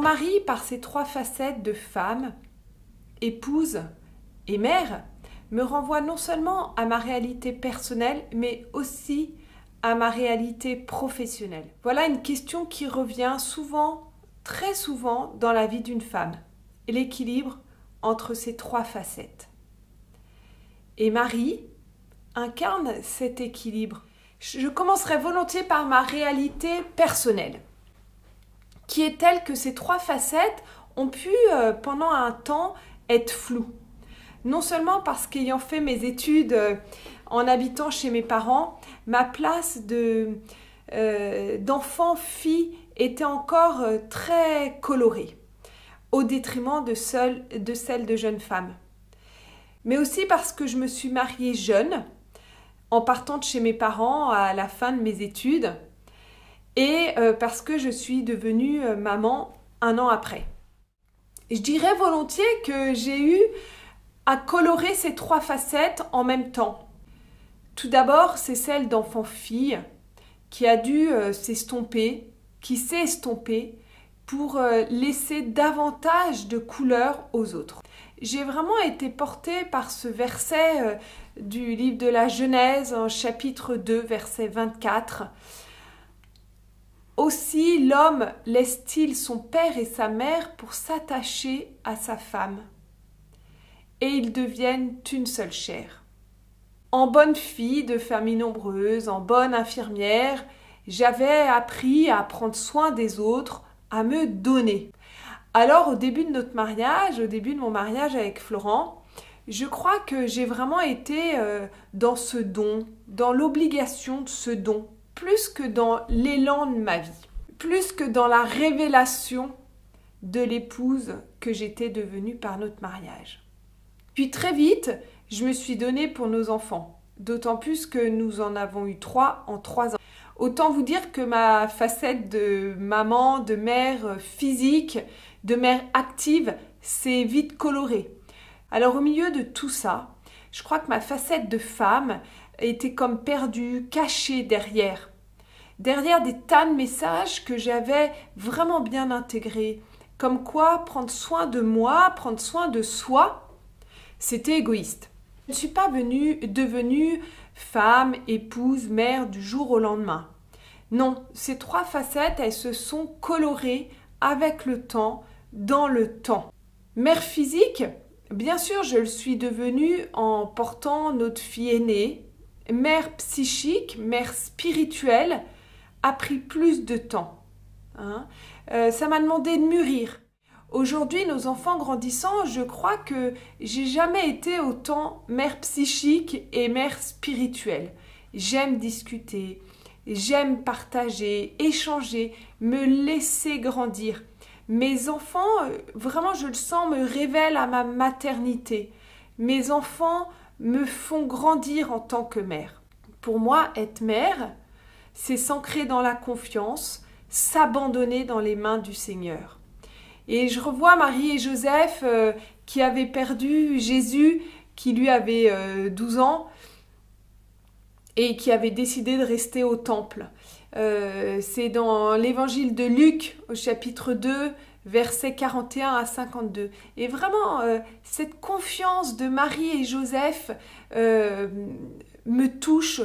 Marie, par ses trois facettes de femme, épouse et mère, me renvoie non seulement à ma réalité personnelle, mais aussi à ma réalité professionnelle. Voilà une question qui revient souvent, très souvent, dans la vie d'une femme. L'équilibre entre ces trois facettes. Et Marie incarne cet équilibre. Je commencerai volontiers par ma réalité personnelle, qui est telle que ces trois facettes ont pu, pendant un temps, être floues. Non seulement parce qu'ayant fait mes études en habitant chez mes parents, ma place d'enfant-fille était encore très colorée, au détriment de celle de jeune femme. Mais aussi parce que je me suis mariée jeune, en partant de chez mes parents à la fin de mes études, et parce que je suis devenue maman un an après. Je dirais volontiers que j'ai eu à colorer ces trois facettes en même temps. Tout d'abord, c'est celle d'enfant-fille qui a dû s'estomper, qui s'est estompée pour laisser davantage de couleurs aux autres. J'ai vraiment été portée par ce verset du livre de la Genèse, chapitre 2, verset 24. Aussi l'homme laisse-t-il son père et sa mère pour s'attacher à sa femme, et ils deviennent une seule chair. En bonne fille de famille nombreuse, en bonne infirmière, j'avais appris à prendre soin des autres, à me donner. Alors au début de notre mariage, au début de mon mariage avec Florent, je crois que j'ai vraiment été dans ce don, dans l'obligation de ce don, plus que dans l'élan de ma vie, plus que dans la révélation de l'épouse que j'étais devenue par notre mariage. Puis très vite, je me suis donnée pour nos enfants, d'autant plus que nous en avons eu 3 en 3 ans. Autant vous dire que ma facette de maman, de mère physique, de mère active, s'est vite colorée. Alors au milieu de tout ça, je crois que ma facette de femme était comme perdue, cachée derrière des tas de messages que j'avais vraiment bien intégrés, comme quoi prendre soin de moi, prendre soin de soi, c'était égoïste. Je ne suis pas devenue femme, épouse, mère du jour au lendemain. Non, ces trois facettes, elles se sont colorées avec le temps, dans le temps. Mère physique, bien sûr, je le suis devenue en portant notre fille aînée. Mère psychique, mère spirituelle, a pris plus de temps. Ça m'a demandé de mûrir. Aujourd'hui, nos enfants grandissant, je crois que j'ai jamais été autant mère psychique et mère spirituelle. J'aime discuter, j'aime partager, échanger, me laisser grandir. Mes enfants, vraiment je le sens, me révèlent à ma maternité. Mes enfants me font grandir en tant que mère. Pour moi, être mère, c'est s'ancrer dans la confiance, s'abandonner dans les mains du Seigneur. Et je revois Marie et Joseph qui avaient perdu Jésus, qui lui avait 12 ans, et qui avait décidé de rester au temple. C'est dans l'évangile de Luc, au chapitre 2, versets 41 à 52. Et vraiment, cette confiance de Marie et Joseph me touche.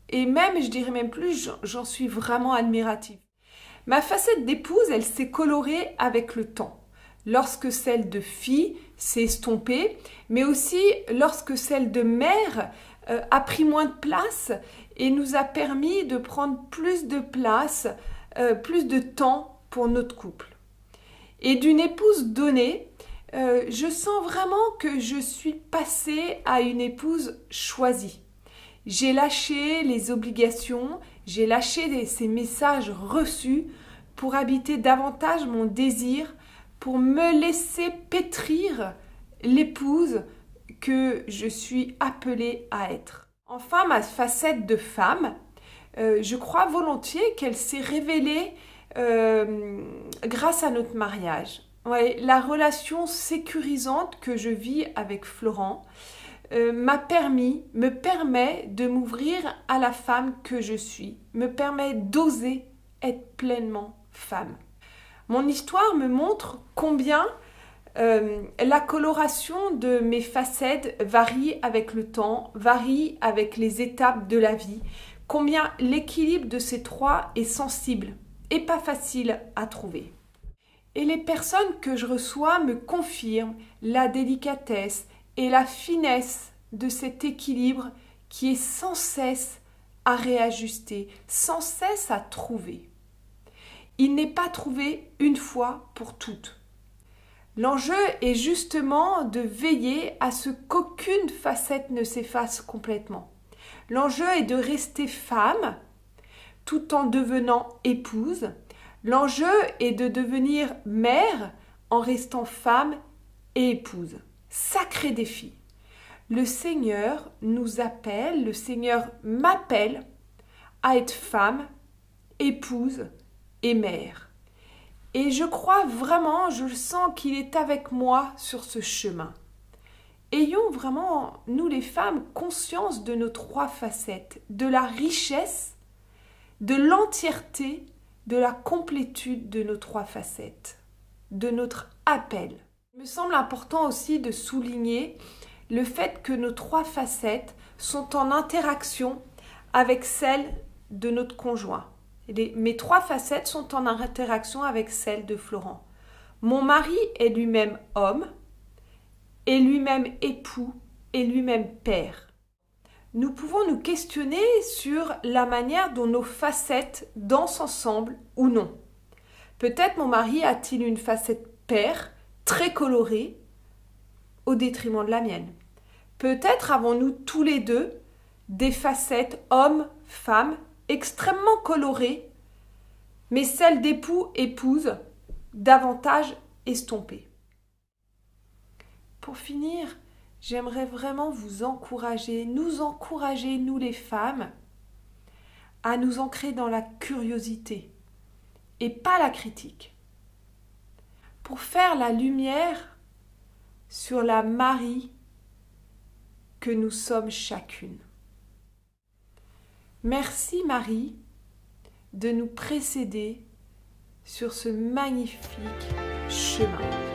Et même, je dirais même plus, j'en suis vraiment admirative. Ma facette d'épouse, elle s'est colorée avec le temps. Lorsque celle de fille s'est estompée, mais aussi lorsque celle de mère a pris moins de place et nous a permis de prendre plus de place, plus de temps pour notre couple. Et d'une épouse donnée, je sens vraiment que je suis passée à une épouse choisie. J'ai lâché les obligations, j'ai lâché ces messages reçus pour habiter davantage mon désir, pour me laisser pétrir l'épouse que je suis appelée à être. Enfin, ma facette de femme, je crois volontiers qu'elle s'est révélée grâce à notre mariage. Ouais, la relation sécurisante que je vis avec Florent me permet de m'ouvrir à la femme que je suis, me permet d'oser être pleinement femme. Mon histoire me montre combien la coloration de mes facettes varie avec le temps, varie avec les étapes de la vie, combien l'équilibre de ces trois est sensible et pas facile à trouver. Et les personnes que je reçois me confirment la délicatesse et la finesse de cet équilibre qui est sans cesse à réajuster, sans cesse à trouver. Il n'est pas trouvé une fois pour toutes. L'enjeu est justement de veiller à ce qu'aucune facette ne s'efface complètement. L'enjeu est de rester femme tout en devenant épouse. L'enjeu est de devenir mère en restant femme et épouse. Sacré défi. Le Seigneur nous appelle, le Seigneur m'appelle à être femme, épouse et mère. Et je crois vraiment, je le sens qu'il est avec moi sur ce chemin. Ayons vraiment, nous les femmes, conscience de nos trois facettes, de la richesse, de l'entièreté, de la complétude de nos trois facettes, de notre appel. Il me semble important aussi de souligner le fait que nos trois facettes sont en interaction avec celle de notre conjoint. Mes trois facettes sont en interaction avec celle de Florent. Mon mari est lui-même homme, est lui-même époux, est lui-même père. Nous pouvons nous questionner sur la manière dont nos facettes dansent ensemble ou non. Peut-être mon mari a-t-il une facette père, très colorée, au détriment de la mienne. Peut-être avons-nous tous les deux des facettes homme-femme extrêmement colorées, mais celles d'époux-épouse davantage estompées. Pour finir, j'aimerais vraiment vous encourager, nous les femmes, à nous ancrer dans la curiosité et pas la critique, pour faire la lumière sur la Marie que nous sommes chacune. Merci Marie de nous précéder sur ce magnifique chemin.